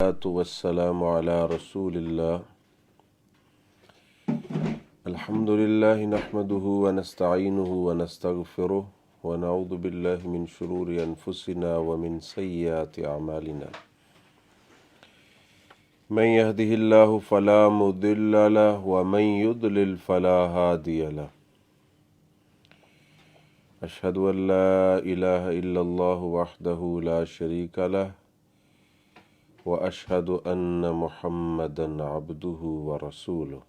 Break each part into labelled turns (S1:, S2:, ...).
S1: والصلاة والسلام على رسول الله الحمد لله نحمده ونستعينه ونستغفره ونعوذ بالله من شرور أنفسنا ومن سيئات أعمالنا من يهده الله فلا مضل له ومن يضلل فلا هادي له أشهد أن لا إله إلا الله وحده لا شريك له وأشهد أن محمدا عبده ورسوله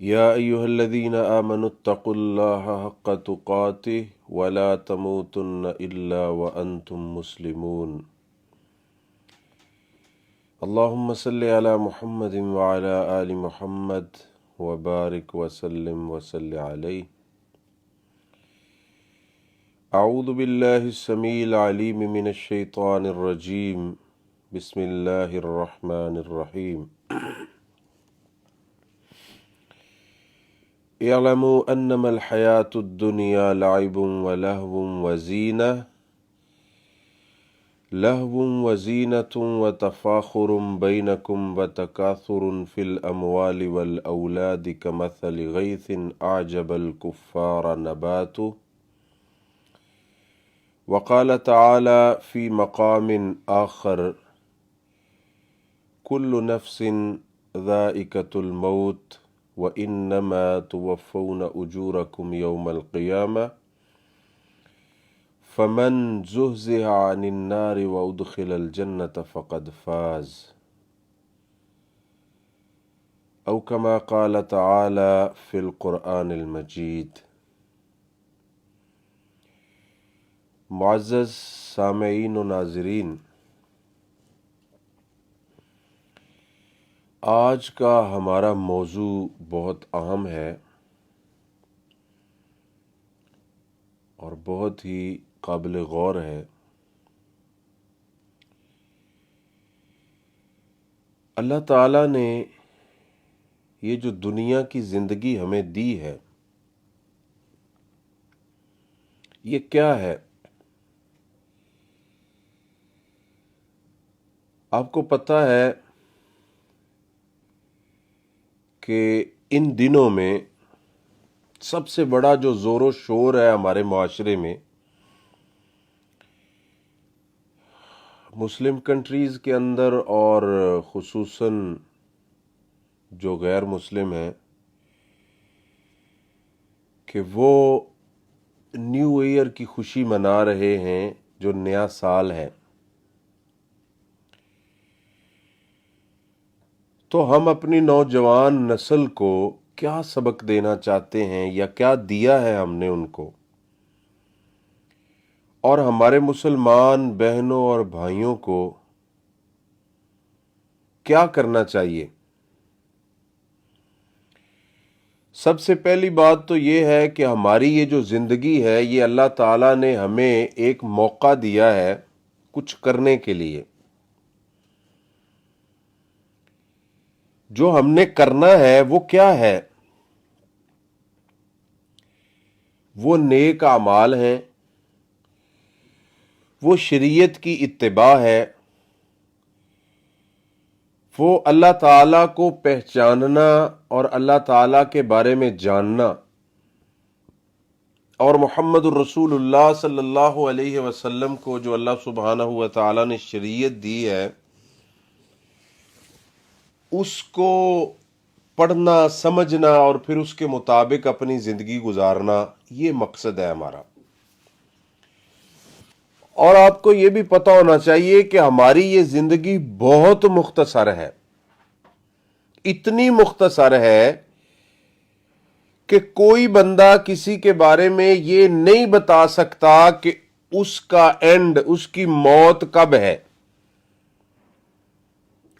S1: يا أيها الذين آمنوا اتقوا الله حق تقاته ولا تموتن إلا وأنتم مسلمون اللهم صل على محمد وعلى آل محمد وبارك وسلم عليه أعوذ بالله السميع العليم من الشيطان الرجيم بسم الله الرحمن الرحيم اعلموا أنما الحياة الدنيا لعب ولهو وزينة وتفاخر بينكم وتكاثر في الأموال والأولاد كمثل غيث أعجب الكفار نباته وقال تعالى في مقام آخر كل نفس ذائقة الموت وإنما توفون أجوركم يوم القيامة فمن زحزح عن النار وأدخل الجنة فقد فاز أو كما قال تعالى في القرآن المجيد۔ معزز سامعین و ناظرین، آج کا ہمارا موضوع بہت اہم ہے اور بہت ہی قابل غور ہے۔ اللہ تعالیٰ نے یہ جو دنیا کی زندگی ہمیں دی ہے، یہ کیا ہے؟ آپ کو پتہ ہے کہ ان دنوں میں سب سے بڑا جو زور و شور ہے ہمارے معاشرے میں، مسلم کنٹریز کے اندر اور خصوصاً جو غیر مسلم ہیں، کہ وہ نیو ایئر کی خوشی منا رہے ہیں، جو نیا سال ہے۔ تو ہم اپنی نوجوان نسل کو کیا سبق دینا چاہتے ہیں یا کیا دیا ہے ہم نے ان کو، اور ہمارے مسلمان بہنوں اور بھائیوں کو کیا کرنا چاہیے؟ سب سے پہلی بات تو یہ ہے کہ ہماری یہ جو زندگی ہے، یہ اللہ تعالیٰ نے ہمیں ایک موقع دیا ہے کچھ کرنے کے لیے۔ جو ہم نے کرنا ہے وہ کیا ہے؟ وہ نیک اعمال ہیں، وہ شریعت کی اتباع ہے، وہ اللہ تعالیٰ کو پہچاننا اور اللہ تعالیٰ کے بارے میں جاننا، اور محمد الرسول اللہ صلی اللہ علیہ وسلم کو جو اللہ سبحانہ و تعالیٰ نے شریعت دی ہے، اس کو پڑھنا، سمجھنا اور پھر اس کے مطابق اپنی زندگی گزارنا، یہ مقصد ہے ہمارا۔ اور آپ کو یہ بھی پتہ ہونا چاہیے کہ ہماری یہ زندگی بہت مختصر ہے، اتنی مختصر ہے کہ کوئی بندہ کسی کے بارے میں یہ نہیں بتا سکتا کہ اس کا اینڈ، اس کی موت کب ہے۔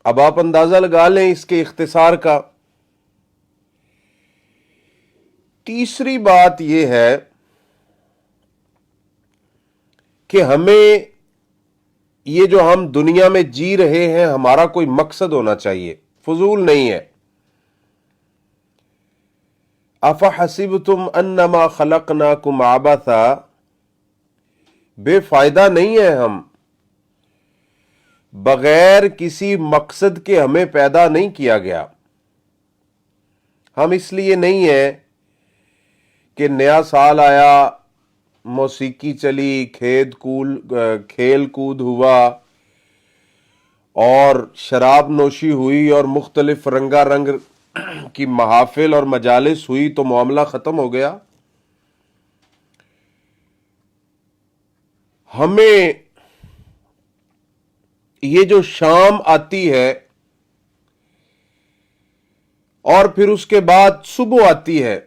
S1: اب آپ اندازہ لگا لیں اس کے اختصار کا۔ تیسری بات یہ ہے کہ ہمیں یہ جو ہم دنیا میں جی رہے ہیں، ہمارا کوئی مقصد ہونا چاہیے، فضول نہیں ہے۔ افحسبتم انما خلقناکم عبثا، بے فائدہ نہیں ہے ہم بغیر کسی مقصد کے ہمیں پیدا نہیں کیا گیا. ہم اس لیے نہیں ہیں کہ نیا سال آیا، موسیقی چلی، کھیل کود ہوا اور شراب نوشی ہوئی اور مختلف رنگا رنگ کی محافل اور مجالس ہوئی تو معاملہ ختم ہو گیا. ہمیں یہ جو شام آتی ہے اور پھر اس کے بعد صبح آتی ہے،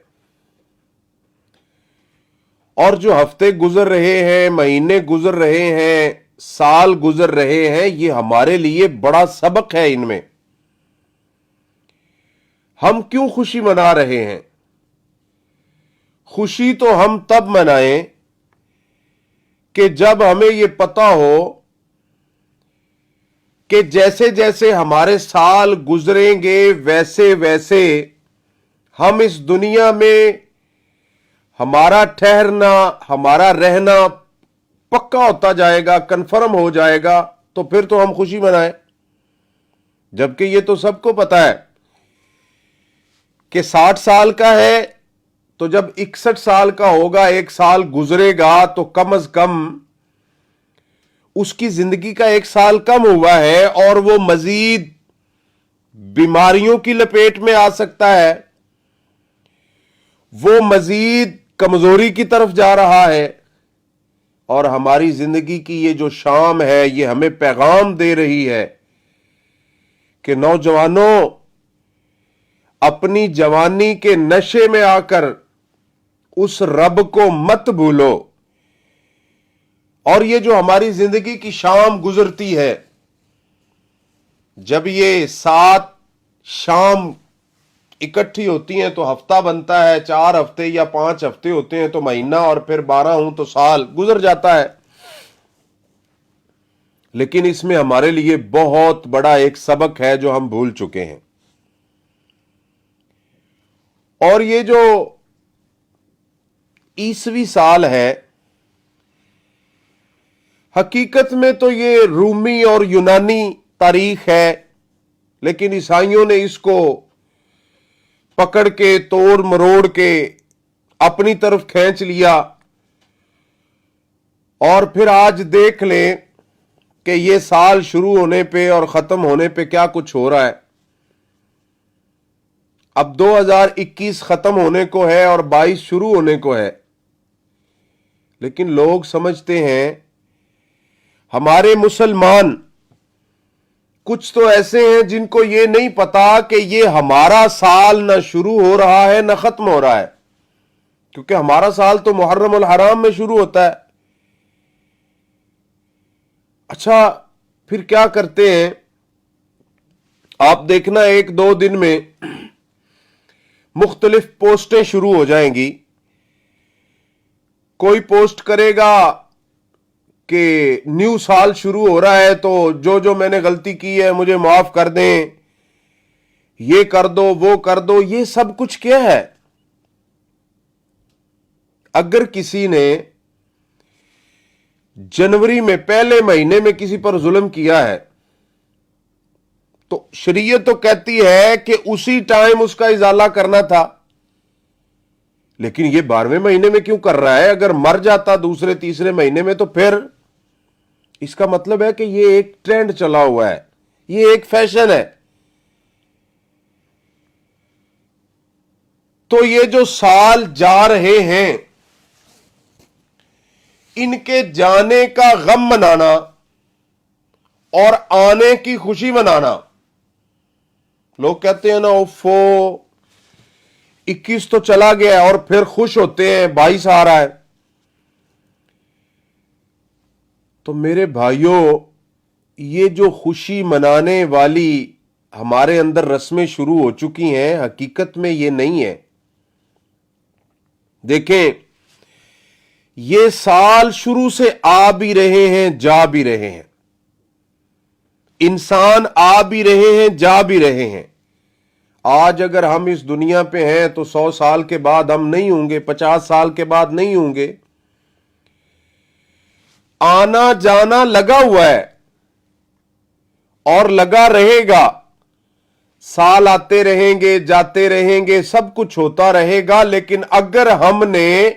S1: اور جو ہفتے گزر رہے ہیں، مہینے گزر رہے ہیں، سال گزر رہے ہیں، یہ ہمارے لیے بڑا سبق ہے. ان میں ہم کیوں خوشی منا رہے ہیں؟ خوشی تو ہم تب منائیں کہ جب ہمیں یہ پتا ہو کہ جیسے جیسے ہمارے سال گزریں گے ویسے ویسے ہم اس دنیا میں ہمارا ٹھہرنا، ہمارا رہنا پکا ہوتا جائے گا، کنفرم ہو جائے گا، تو پھر تو ہم خوشی منائیں. جبکہ یہ تو سب کو پتا ہے کہ 60 سال کا ہے تو جب 61 سال کا ہوگا، ایک سال گزرے گا تو کم از کم اس کی زندگی کا ایک سال کم ہوا ہے اور وہ مزید بیماریوں کی لپیٹ میں آ سکتا ہے، وہ مزید کمزوری کی طرف جا رہا ہے. اور ہماری زندگی کی یہ جو شام ہے یہ ہمیں پیغام دے رہی ہے کہ نوجوانوں، اپنی جوانی کے نشے میں آ کر اس رب کو مت بھولو. اور یہ جو ہماری زندگی کی شام گزرتی ہے، جب یہ 7 شام اکٹھی ہوتی ہیں تو ہفتہ بنتا ہے، 4 ہفتے یا 5 ہفتے ہوتے ہیں تو مہینہ، اور پھر 12 ہوں تو سال گزر جاتا ہے. لیکن اس میں ہمارے لیے بہت بڑا ایک سبق ہے جو ہم بھول چکے ہیں. اور یہ جو عیسوی سال ہے، حقیقت میں تو یہ رومی اور یونانی تاریخ ہے، لیکن عیسائیوں نے اس کو پکڑ کے توڑ مروڑ کے اپنی طرف کھینچ لیا. اور پھر آج دیکھ لیں کہ یہ سال شروع ہونے پہ اور ختم ہونے پہ کیا کچھ ہو رہا ہے. اب 2021 ختم ہونے کو ہے اور 22 شروع ہونے کو ہے، لیکن لوگ سمجھتے ہیں، ہمارے مسلمان کچھ تو ایسے ہیں جن کو یہ نہیں پتا کہ یہ ہمارا سال نہ شروع ہو رہا ہے نہ ختم ہو رہا ہے، کیونکہ ہمارا سال تو محرم الحرام میں شروع ہوتا ہے. اچھا، پھر کیا کرتے ہیں آپ دیکھنا، 1-2 دن میں مختلف پوسٹیں شروع ہو جائیں گی. کوئی پوسٹ کرے گا کہ نیو سال شروع ہو رہا ہے تو جو میں نے غلطی کی ہے مجھے معاف کر دیں، یہ کر دو وہ کر دو. یہ سب کچھ کیا ہے؟ اگر کسی نے جنوری میں پہلے مہینے میں کسی پر ظلم کیا ہے تو شریعت تو کہتی ہے کہ اسی ٹائم اس کا ازالہ کرنا تھا، لیکن یہ 12ویں مہینے میں کیوں کر رہا ہے؟ اگر مر جاتا دوسرے تیسرے مہینے میں تو پھر اس کا مطلب ہے کہ یہ ایک ٹرینڈ چلا ہوا ہے، یہ ایک فیشن ہے. تو یہ جو سال جا رہے ہیں ان کے جانے کا غم منانا اور آنے کی خوشی منانا. لوگ کہتے ہیں نا، اوفو 21 تو چلا گیا، اور پھر خوش ہوتے ہیں 22 آ رہا ہے. تو میرے بھائیوں، یہ جو خوشی منانے والی ہمارے اندر رسمیں شروع ہو چکی ہیں، حقیقت میں یہ نہیں ہے. دیکھیں، یہ سال شروع سے آ بھی رہے ہیں جا بھی رہے ہیں، انسان آ بھی رہے ہیں جا بھی رہے ہیں. آج اگر ہم اس دنیا پہ ہیں تو 100 سال کے بعد ہم نہیں ہوں گے، 50 سال کے بعد نہیں ہوں گے. آنا جانا لگا ہوا ہے. اور لگا رہے گا. سال آتے رہیں گے، جاتے رہیں گے، سب کچھ ہوتا رہے گا، لیکن اگر ہم نے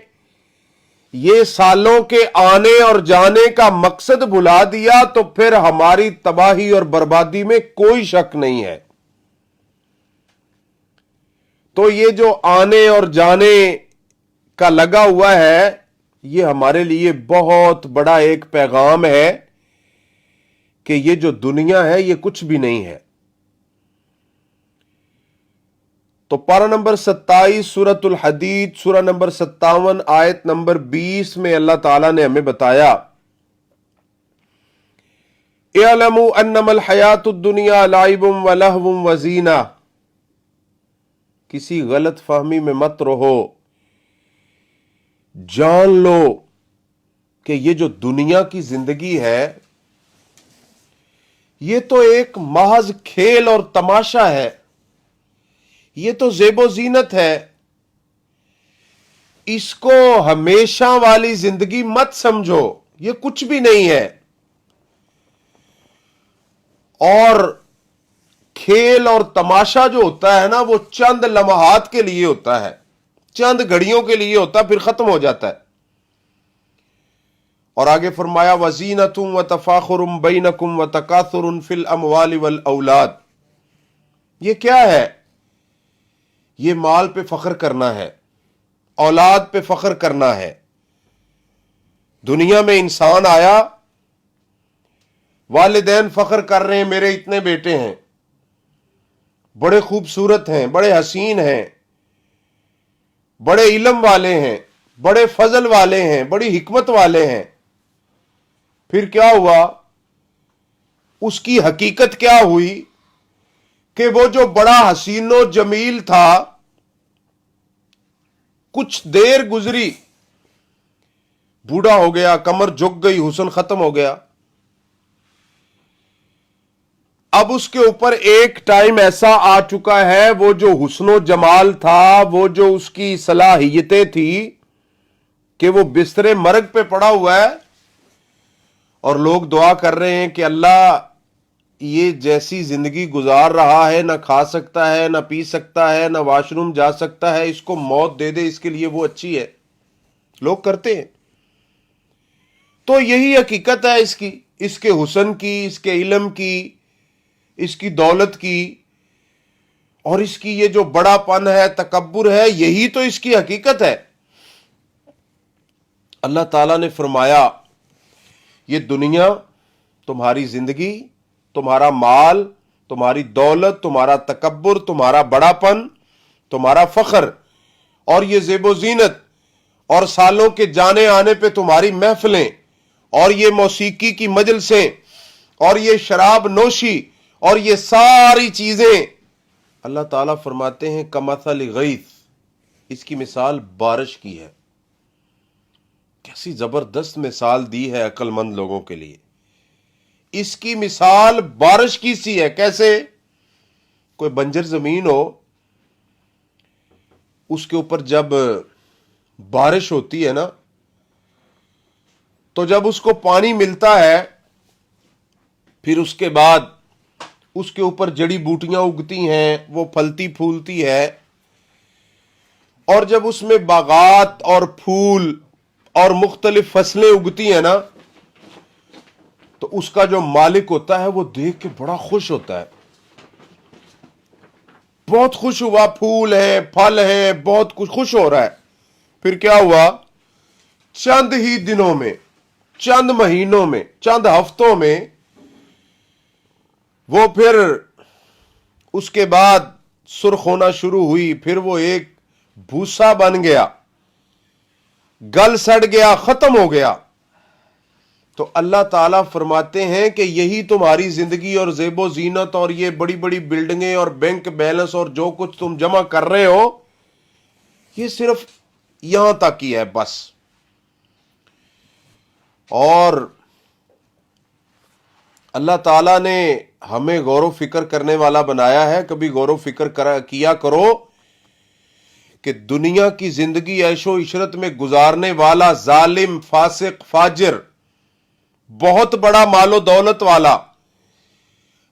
S1: یہ سالوں کے آنے اور جانے کا مقصد بھلا دیا تو پھر ہماری تباہی اور بربادی میں کوئی شک نہیں ہے. تو یہ جو آنے اور جانے کا لگا ہوا ہے، یہ ہمارے لیے بہت بڑا ایک پیغام ہے کہ یہ جو دنیا ہے یہ کچھ بھی نہیں ہے. تو پارہ نمبر 27 سورۃ الحدید، سورہ نمبر 57 آیت نمبر 20 میں اللہ تعالیٰ نے ہمیں بتایا، اعلموا انما الحیات الدنیا لعب ولہو وزینہ. کسی غلط فہمی میں مت رہو، جان لو کہ یہ جو دنیا کی زندگی ہے یہ تو ایک محض کھیل اور تماشا ہے، یہ تو زیب و زینت ہے. اس کو ہمیشہ والی زندگی مت سمجھو، یہ کچھ بھی نہیں ہے. اور کھیل اور تماشا جو ہوتا ہے نا وہ چند لمحات کے لیے ہوتا ہے، چند گھڑیوں کے لیے ہوتا ہے، پھر ختم ہو جاتا ہے. اور آگے فرمایا وَزِینَةٌ وَتَفَاخُرٌ بَيْنَكُمْ وَتَكَاثُرٌ فِي الْأَمْوَالِ وَالْأَوْلَادِ. یہ کیا ہے؟ یہ مال پہ فخر کرنا ہے، اولاد پہ فخر کرنا ہے. دنیا میں انسان آیا، والدین فخر کر رہے ہیں میرے اتنے بیٹے ہیں، بڑے خوبصورت ہیں، بڑے حسین ہیں، بڑے علم والے ہیں، بڑے فضل والے ہیں، بڑی حکمت والے ہیں. پھر کیا ہوا؟ اس کی حقیقت کیا ہوئی کہ وہ جو بڑا حسین و جمیل تھا، کچھ دیر گزری، بوڑھا ہو گیا، کمر جھک گئی، حسن ختم ہو گیا. اب اس کے اوپر ایک ٹائم ایسا آ چکا ہے، وہ جو حسن و جمال تھا، وہ جو اس کی صلاحیتیں تھی کہ وہ بستر مرگ پہ پڑا ہوا ہے اور لوگ دعا کر رہے ہیں کہ اللہ یہ جیسی زندگی گزار رہا ہے، نہ کھا سکتا ہے، نہ پی سکتا ہے، نہ واش روم جا سکتا ہے، اس کو موت دے دے، اس کے لیے وہ اچھی ہے. لوگ کرتے ہیں. تو یہی حقیقت ہے اس کی، اس کے حسن کی، اس کے علم کی، اس کی دولت کی، اور اس کی یہ جو بڑا پن ہے، تکبر ہے، یہی تو اس کی حقیقت ہے. اللہ تعالیٰ نے فرمایا یہ دنیا، تمہاری زندگی، تمہارا مال، تمہاری دولت، تمہارا تکبر، تمہارا بڑا پن، تمہارا فخر، اور یہ زیب و زینت، اور سالوں کے جانے آنے پہ تمہاری محفلیں، اور یہ موسیقی کی مجلسیں، اور یہ شراب نوشی، اور یہ ساری چیزیں، اللہ تعالیٰ فرماتے ہیں کمثل غیث، اس کی مثال بارش کی ہے. کیسی زبردست مثال دی ہے عقل مند لوگوں کے لیے. اس کی مثال بارش کی سی ہے. کیسے؟ کوئی بنجر زمین ہو، اس کے اوپر جب بارش ہوتی ہے نا، تو جب اس کو پانی ملتا ہے، پھر اس کے بعد اس کے اوپر جڑی بوٹیاں اگتی ہیں، وہ پھلتی پھولتی ہے، اور جب اس میں باغات اور پھول اور مختلف فصلیں اگتی ہیں نا، تو اس کا جو مالک ہوتا ہے وہ دیکھ کے بڑا خوش ہوتا ہے. بہت خوش ہوا، پھول ہے، پھل ہے، بہت کچھ خوش ہو رہا ہے. پھر کیا ہوا؟ چند ہی دنوں میں، چند مہینوں میں، چند ہفتوں میں وہ پھر اس کے بعد سرخ ہونا شروع ہوئی، پھر وہ ایک بھوسا بن گیا، گل سڑ گیا، ختم ہو گیا. تو اللہ تعالیٰ فرماتے ہیں کہ یہی تمہاری زندگی اور زیب و زینت اور یہ بڑی بڑی بلڈنگیں اور بینک بیلنس اور جو کچھ تم جمع کر رہے ہو، یہ صرف یہاں تک ہی ہے بس. اور اللہ تعالیٰ نے ہمیں غور و فکر کرنے والا بنایا ہے. کبھی غور و فکر کیا کرو کہ دنیا کی زندگی عیش و عشرت میں گزارنے والا ظالم، فاسق، فاجر، بہت بڑا مال و دولت والا،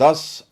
S1: 10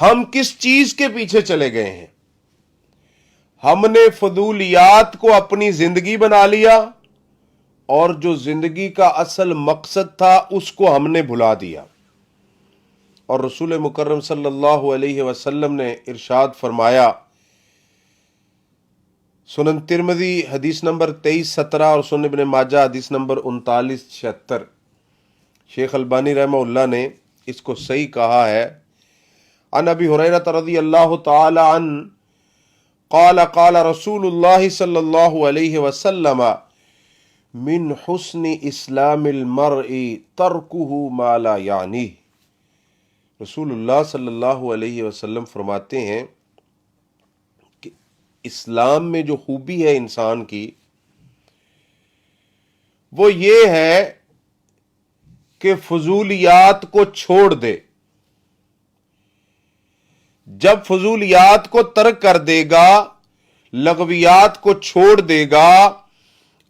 S1: ہم کس چیز کے پیچھے چلے گئے ہیں؟ ہم نے فضولیات کو اپنی زندگی بنا لیا اور جو زندگی کا اصل مقصد تھا اس کو ہم نے بھلا دیا۔ اور رسول مکرم صلی اللہ علیہ وسلم نے ارشاد فرمایا، سنن ترمذی حدیث نمبر 2317 اور سنن ابن ماجہ حدیث نمبر 3976، شیخ البانی رحمہ اللہ نے اس کو صحیح کہا ہے۔ عن ابی ہریرہ رضی اللہ تعالی عنہ قال قال رسول اللہ صلی اللہ علیہ وسلم من حسن اسلام المرء ترکہ ما لا یعنیہ۔ رسول اللہ صلی اللہ علیہ وسلم فرماتے ہیں کہ اسلام میں جو خوبی ہے انسان کی وہ یہ ہے کہ فضولیات کو چھوڑ دے۔ جب فضولیات کو ترک کر دے گا، لغویات کو چھوڑ دے گا،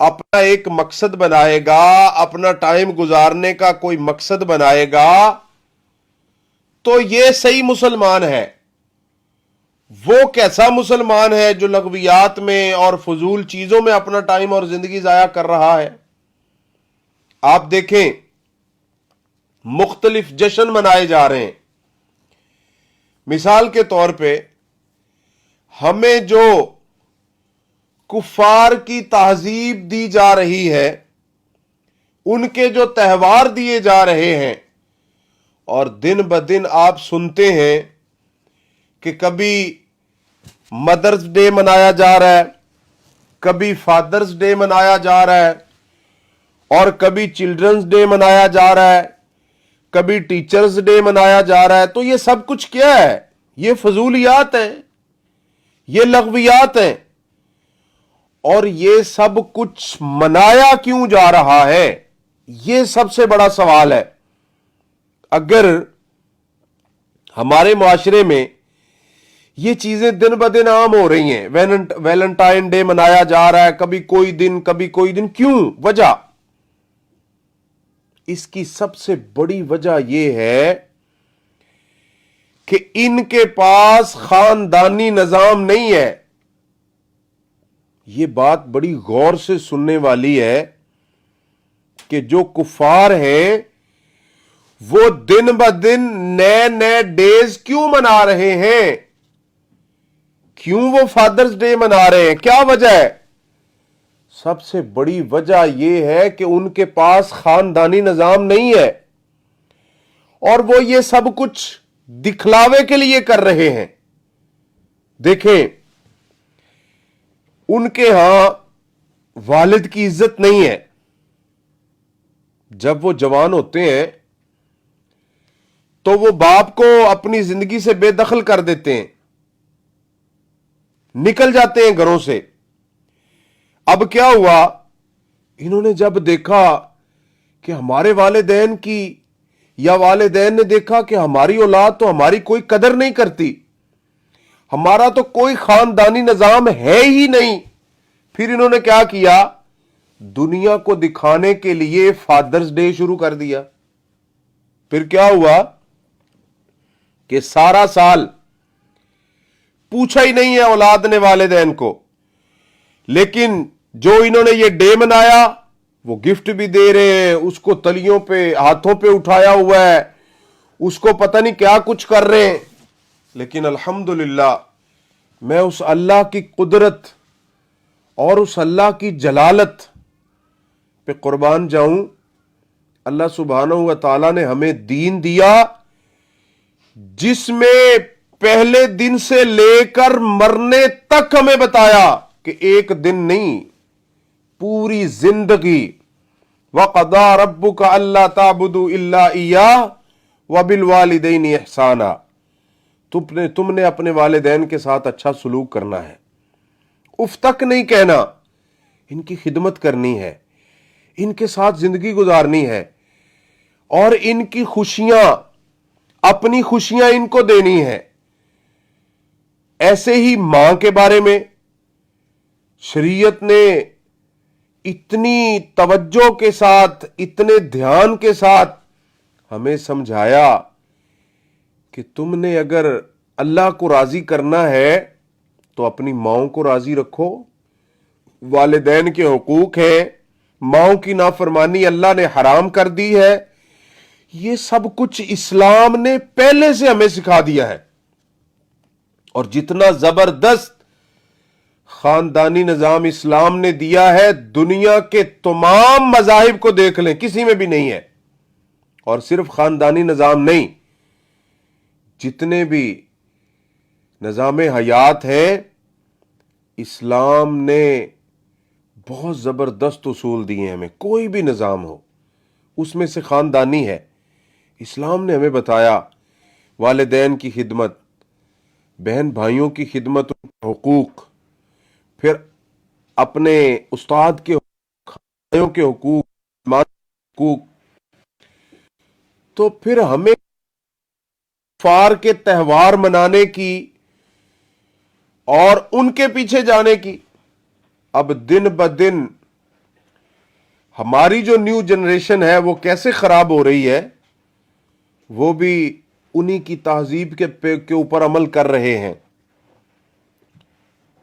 S1: اپنا ایک مقصد بنائے گا، اپنا ٹائم گزارنے کا کوئی مقصد بنائے گا، تو یہ صحیح مسلمان ہے۔ وہ کیسا مسلمان ہے جو لغویات میں اور فضول چیزوں میں اپنا ٹائم اور زندگی ضائع کر رہا ہے؟ آپ دیکھیں، مختلف جشن منائے جا رہے ہیں۔ مثال کے طور پہ ہمیں جو کفار کی تہذیب دی جا رہی ہے، ان کے جو تہوار دیے جا رہے ہیں، اور دن بدن آپ سنتے ہیں کہ کبھی مدرز ڈے منایا جا رہا ہے، کبھی فادرز ڈے منایا جا رہا ہے، اور کبھی چلڈرنز ڈے منایا جا رہا ہے، کبھی ٹیچرز ڈے منایا جا رہا ہے۔ تو یہ سب کچھ کیا ہے؟ یہ فضولیات ہیں، یہ لغویات ہیں۔ اور یہ سب کچھ منایا کیوں جا رہا ہے؟ یہ سب سے بڑا سوال ہے۔ اگر ہمارے معاشرے میں یہ چیزیں دن بدن عام ہو رہی ہیں، ویلنٹائن ڈے منایا جا رہا ہے، کبھی کوئی دن کبھی کوئی دن، کیوں؟ وجہ اس کی سب سے بڑی وجہ یہ ہے کہ ان کے پاس خاندانی نظام نہیں ہے۔ یہ بات بڑی غور سے سننے والی ہے کہ جو کفار ہیں وہ دن بدن نئے نئے ڈیز کیوں منا رہے ہیں؟ کیوں وہ فادرز ڈے منا رہے ہیں؟ کیا وجہ ہے؟ سب سے بڑی وجہ یہ ہے کہ ان کے پاس خاندانی نظام نہیں ہے، اور وہ یہ سب کچھ دکھلاوے کے لیے کر رہے ہیں۔ دیکھیں، ان کے ہاں والد کی عزت نہیں ہے۔ جب وہ جوان ہوتے ہیں تو وہ باپ کو اپنی زندگی سے بے دخل کر دیتے ہیں، نکل جاتے ہیں گھروں سے۔ اب کیا ہوا؟ انہوں نے جب دیکھا کہ ہمارے والدین کی، یا والدین نے دیکھا کہ ہماری اولاد تو ہماری کوئی قدر نہیں کرتی، ہمارا تو کوئی خاندانی نظام ہے ہی نہیں، پھر انہوں نے کیا کیا؟ دنیا کو دکھانے کے لیے فادرز ڈے شروع کر دیا۔ پھر کیا ہوا کہ سارا سال پوچھا ہی نہیں ہے اولاد نے والدین کو، لیکن جو انہوں نے یہ ڈے منایا وہ گفٹ بھی دے رہے ہیں، اس کو تلیوں پہ ہاتھوں پہ اٹھایا ہوا ہے، اس کو پتہ نہیں کیا کچھ کر رہے ہیں۔ لیکن الحمدللہ میں اس اللہ کی قدرت اور اس اللہ کی جلالت پہ قربان جاؤں۔ اللہ سبحانہ و تعالیٰ نے ہمیں دین دیا جس میں پہلے دن سے لے کر مرنے تک ہمیں بتایا کہ ایک دن نہیں، پوری زندگی۔ وَقَضَىٰ رَبُّكَ أَلَّا تَعْبُدُوا إِلَّا إِيَّاهُ وَبِالْوَالِدَيْنِ إِحْسَانًا۔ تم نے اپنے والدین کے ساتھ اچھا سلوک کرنا ہے، اف تک نہیں کہنا، ان کی خدمت کرنی ہے، ان کے ساتھ زندگی گزارنی ہے، اور ان کی خوشیاں، اپنی خوشیاں ان کو دینی ہے۔ ایسے ہی ماں کے بارے میں شریعت نے اتنی توجہ کے ساتھ، اتنے دھیان کے ساتھ ہمیں سمجھایا کہ تم نے اگر اللہ کو راضی کرنا ہے تو اپنی ماؤں کو راضی رکھو، والدین کے حقوق ہیں، ماؤں کی نافرمانی اللہ نے حرام کر دی ہے، یہ سب کچھ اسلام نے پہلے سے ہمیں سکھا دیا ہے۔ اور جتنا زبردست خاندانی نظام اسلام نے دیا ہے، دنیا کے تمام مذاہب کو دیکھ لیں، کسی میں بھی نہیں ہے۔ اور صرف خاندانی نظام نہیں، جتنے بھی نظام حیات ہیں، اسلام نے بہت زبردست اصول دیے ہیں ہمیں۔ کوئی بھی نظام ہو، اس میں سے خاندانی ہے، اسلام نے ہمیں بتایا والدین کی خدمت، بہن بھائیوں کی خدمت، ان کے حقوق، پھر اپنے استاد کے حقوق، بھائیوں کے حقوق، ماں کے حقوق، تو پھر ہمیں کفار کے تہوار منانے کی اور ان کے پیچھے جانے کی۔ اب دن بدن ہماری جو نیو جنریشن ہے وہ کیسے خراب ہو رہی ہے، وہ بھی انہی کی تہذیب کے اوپر عمل کر رہے ہیں۔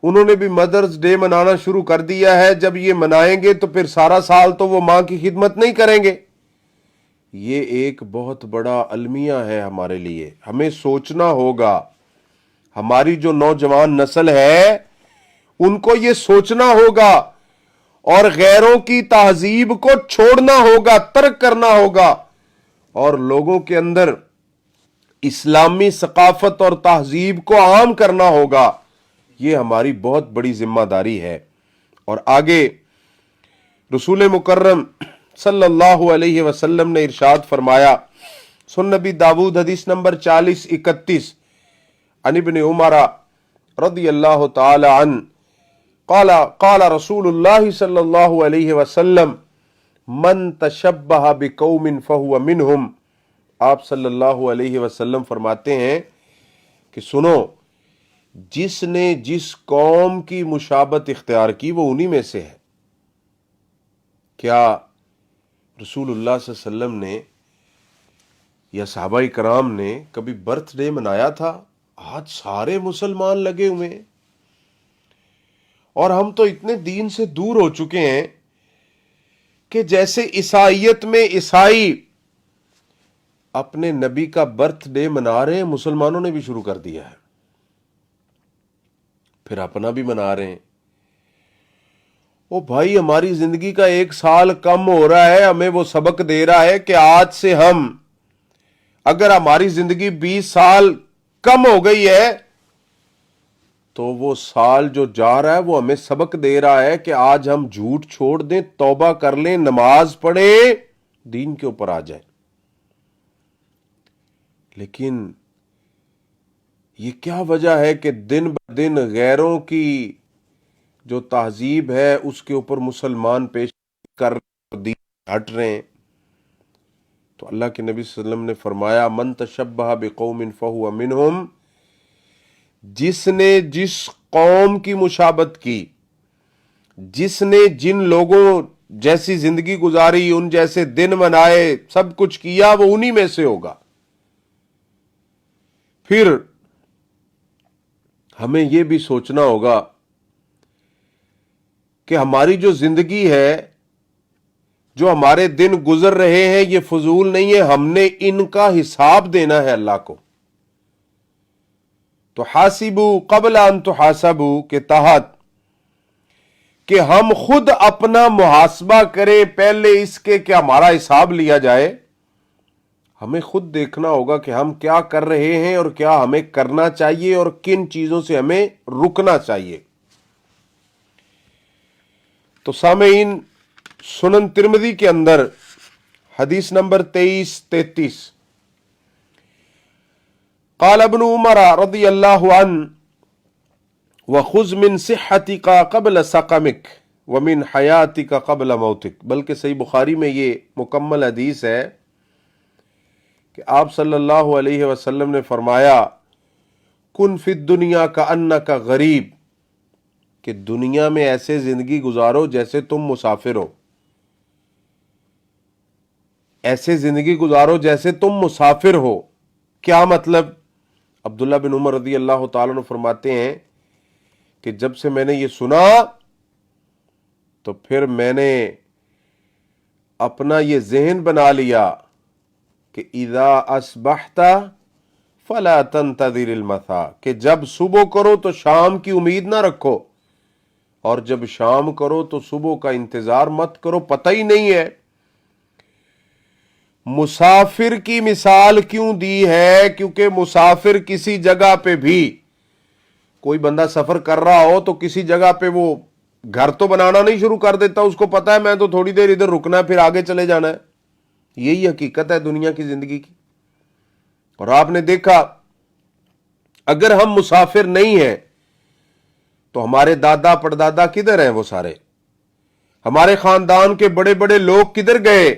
S1: انہوں نے بھی مدرز ڈے منانا شروع کر دیا ہے، جب یہ منائیں گے تو پھر سارا سال تو وہ ماں کی خدمت نہیں کریں گے۔ یہ ایک بہت بڑا المیہ ہے ہمارے لیے، ہمیں سوچنا ہوگا، ہماری جو نوجوان نسل ہے ان کو یہ سوچنا ہوگا اور غیروں کی تہذیب کو چھوڑنا ہوگا، ترک کرنا ہوگا، اور لوگوں کے اندر اسلامی ثقافت اور تہذیب کو عام کرنا ہوگا۔ یہ ہماری بہت بڑی ذمہ داری ہے۔ اور آگے رسول مکرم صلی اللہ علیہ وسلم نے ارشاد فرمایا، سنن نبی داود حدیث نمبر 4031، عن ابن عمر رضی اللہ تعالی عنہ قال قال رسول اللہ صلی اللہ علیہ وسلم من تشبہ بقوم فہو منہم۔ آپ صلی اللہ علیہ وسلم فرماتے ہیں کہ سنو، جس نے جس قوم کی مشابہت اختیار کی وہ انہی میں سے ہے۔ کیا رسول اللہ صلی اللہ علیہ وسلم نے یا صحابہ کرام نے کبھی برتھ ڈے منایا تھا؟ آج سارے مسلمان لگے ہوئے ہیں، اور ہم تو اتنے دین سے دور ہو چکے ہیں کہ جیسے عیسائیت میں عیسائی اپنے نبی کا برتھ ڈے منا رہے ہیں، مسلمانوں نے بھی شروع کر دیا ہے، پھر اپنا بھی منا رہے ہیں۔ او بھائی، ہماری زندگی کا 1 سال کم ہو رہا ہے، ہمیں وہ سبق دے رہا ہے کہ آج سے ہم، اگر ہماری زندگی 20 سال کم ہو گئی ہے تو وہ سال جو جا رہا ہے وہ ہمیں سبق دے رہا ہے کہ آج ہم جھوٹ چھوڑ دیں، توبہ کر لیں، نماز پڑھیں، دین کے اوپر آ جائیں۔ لیکن یہ کیا وجہ ہے کہ دن بدن غیروں کی جو تہذیب ہے اس کے اوپر مسلمان پیش کر ہٹ رہے ہیں؟ تو اللہ کے نبی صلی اللہ علیہ وسلم نے فرمایا، من تشبہ بقوم فہو منہم، جس نے جس قوم کی مشابہت کی، جس نے جن لوگوں جیسی زندگی گزاری، ان جیسے دن منائے، سب کچھ کیا، وہ انہی میں سے ہوگا۔ پھر ہمیں یہ بھی سوچنا ہوگا کہ ہماری جو زندگی ہے، جو ہمارے دن گزر رہے ہیں، یہ فضول نہیں ہے، ہم نے ان کا حساب دینا ہے اللہ کو۔ تو حاسبوا قبل ان تحاسبوا کے تحت کہ ہم خود اپنا محاسبہ کریں پہلے اس کے کہ ہمارا حساب لیا جائے۔ ہمیں خود دیکھنا ہوگا کہ ہم کیا کر رہے ہیں اور کیا ہمیں کرنا چاہیے اور کن چیزوں سے ہمیں رکنا چاہیے۔ تو سامعین، سنن ترمذی کے اندر حدیث نمبر 2333، قال ابن عمر رضی اللہ عنہ وَخُذْ مِن صِحَّتِكَ قَبْلَ سَقَمِكَ وَمِن حَيَاتِكَ قَبْلَ مَوْتِكَ۔ بلکہ صحیح بخاری میں یہ مکمل حدیث ہے کہ آپ صلی اللہ علیہ وسلم نے فرمایا، کن فی الدنیا کأنک غریب، کہ دنیا میں ایسے زندگی گزارو جیسے تم مسافر ہو، ایسے زندگی گزارو جیسے تم مسافر ہو۔ کیا مطلب؟ عبداللہ بن عمر رضی اللہ تعالیٰ عنہ فرماتے ہیں کہ جب سے میں نے یہ سنا تو پھر میں نے اپنا یہ ذہن بنا لیا کہ اذا اصبحت فلا تنتظر المساء، کہ جب صبح کرو تو شام کی امید نہ رکھو، اور جب شام کرو تو صبح کا انتظار مت کرو، پتہ ہی نہیں ہے۔ مسافر کی مثال کیوں دی ہے؟ کیونکہ مسافر کسی جگہ پہ بھی، کوئی بندہ سفر کر رہا ہو تو کسی جگہ پہ وہ گھر تو بنانا نہیں شروع کر دیتا، اس کو پتا ہے میں تو تھوڑی دیر ادھر رکنا ہے پھر آگے چلے جانا ہے۔ یہی حقیقت ہے دنیا کی زندگی کی۔ اور آپ نے دیکھا اگر ہم مسافر نہیں ہیں تو ہمارے دادا پردادا کدھر ہیں؟ وہ سارے ہمارے خاندان کے بڑے بڑے لوگ کدھر گئے؟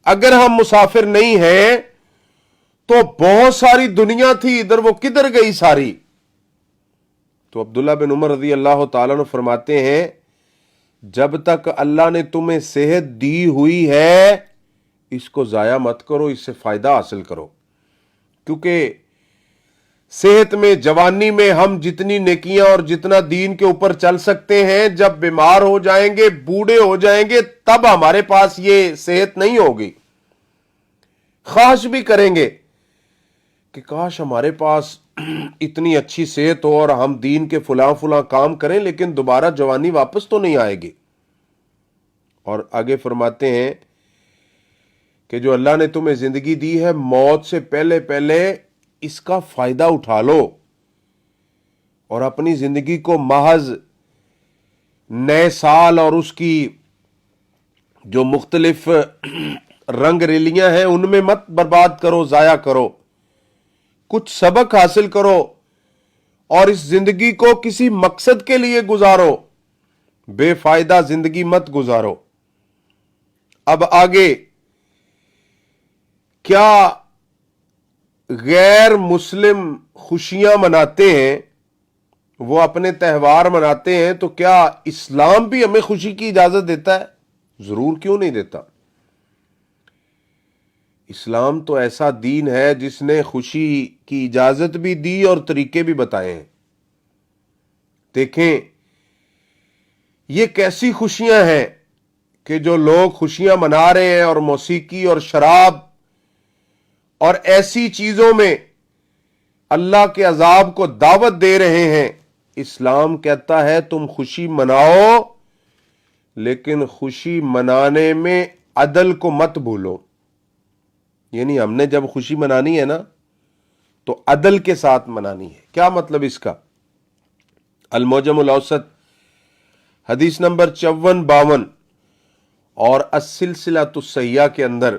S1: اگر ہم مسافر نہیں ہیں تو بہت ساری دنیا تھی ادھر، وہ کدھر گئی ساری؟ تو عبداللہ بن عمر رضی اللہ تعالیٰ عنہ فرماتے ہیں جب تک اللہ نے تمہیں صحت دی ہوئی ہے اس کو ضائع مت کرو، اس سے فائدہ حاصل کرو، کیونکہ صحت میں، جوانی میں ہم جتنی نیکیاں اور جتنا دین کے اوپر چل سکتے ہیں، جب بیمار ہو جائیں گے، بوڑھے ہو جائیں گے، تب ہمارے پاس یہ صحت نہیں ہوگی۔ خواہش بھی کریں گے کہ کاش ہمارے پاس اتنی اچھی صحت ہو اور ہم دین کے فلاں فلاں کام کریں، لیکن دوبارہ جوانی واپس تو نہیں آئے گی۔ اور آگے فرماتے ہیں کہ جو اللہ نے تمہیں زندگی دی ہے، موت سے پہلے پہلے اس کا فائدہ اٹھا لو اور اپنی زندگی کو محض نئے سال اور اس کی جو مختلف رنگ ریلیاں ہیں ان میں مت برباد کرو، ضائع کرو، کچھ سبق حاصل کرو اور اس زندگی کو کسی مقصد کے لیے گزارو، بے فائدہ زندگی مت گزارو۔ اب آگے کیا غیر مسلم خوشیاں مناتے ہیں، وہ اپنے تہوار مناتے ہیں، تو کیا اسلام بھی ہمیں خوشی کی اجازت دیتا ہے؟ ضرور، کیوں نہیں دیتا۔ اسلام تو ایسا دین ہے جس نے خوشی کی اجازت بھی دی اور طریقے بھی بتائے ہیں۔ دیکھیں یہ کیسی خوشیاں ہیں کہ جو لوگ خوشیاں منا رہے ہیں اور موسیقی اور شراب اور ایسی چیزوں میں اللہ کے عذاب کو دعوت دے رہے ہیں۔ اسلام کہتا ہے تم خوشی مناؤ، لیکن خوشی منانے میں عدل کو مت بھولو۔ یعنی ہم نے جب خوشی منانی ہے نا تو عدل کے ساتھ منانی ہے۔ کیا مطلب اس کا؟ المعجم الاوسط حدیث نمبر 5452 اور السلسلۃ الصحیحہ کے اندر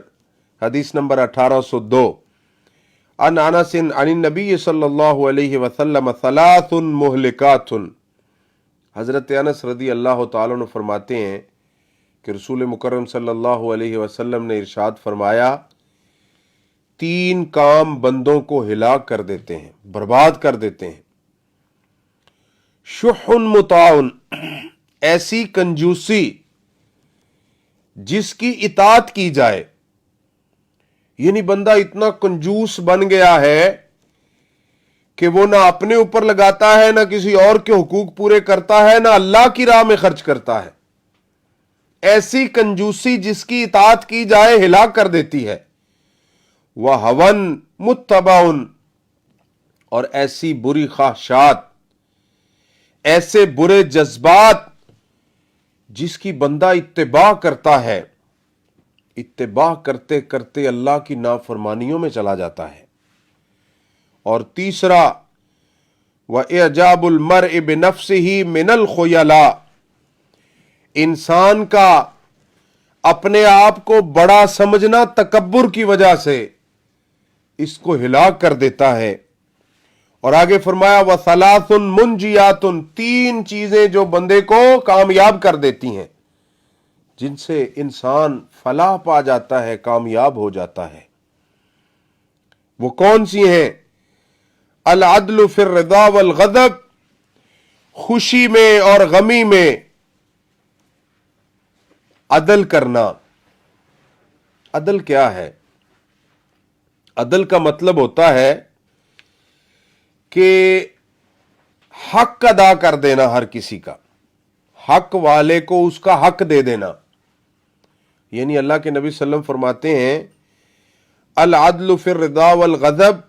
S1: حدیث نمبر 1802 عن انس عن النبی صلی اللہ علیہ وسلم ثلاث مہلکات، حضرت انس رضی اللہ تعالیٰ عنہ فرماتے ہیں کہ رسول مکرم صلی اللہ علیہ وسلم نے ارشاد فرمایا 3 کام بندوں کو ہلاک کر دیتے ہیں، برباد کر دیتے ہیں۔ شح مطاع، ایسی کنجوسی جس کی اطاعت کی جائے، یعنی بندہ اتنا کنجوس بن گیا ہے کہ وہ نہ اپنے اوپر لگاتا ہے، نہ کسی اور کے حقوق پورے کرتا ہے، نہ اللہ کی راہ میں خرچ کرتا ہے۔ ایسی کنجوسی جس کی اطاعت کی جائے ہلاک کر دیتی ہے۔ وَهَوًا مُتَّبَعٌ، اور ایسی بری خواہشات، ایسے برے جذبات جس کی بندہ اتباع کرتا ہے، اتباع کرتے کرتے اللہ کی نافرمانیوں میں چلا جاتا ہے۔ اور تیسرا وَإِعْجَابُ الْمَرْءِ بِنَفْسِهِ مِنَ الْخُيَلَاءِ، انسان کا اپنے آپ کو بڑا سمجھنا تکبر کی وجہ سے اس کو ہلاک کر دیتا ہے۔ اور آگے فرمایا وَثَلَاثٌ مُنْجِيَاتٌ، 3 چیزیں جو بندے کو کامیاب کر دیتی ہیں، جن سے انسان فلاح پا جاتا ہے، کامیاب ہو جاتا ہے۔ وہ کون سی ہیں؟ العدل فی الرضا والغضب، خوشی میں اور غمی میں عدل کرنا۔ عدل کیا ہے؟ عدل کا مطلب ہوتا ہے کہ حق ادا کر دینا، ہر کسی کا حق والے کو اس کا حق دے دینا. یعنی اللہ کے نبی صلی اللہ علیہ وسلم فرماتے ہیں العدل فی الرضا والغضب،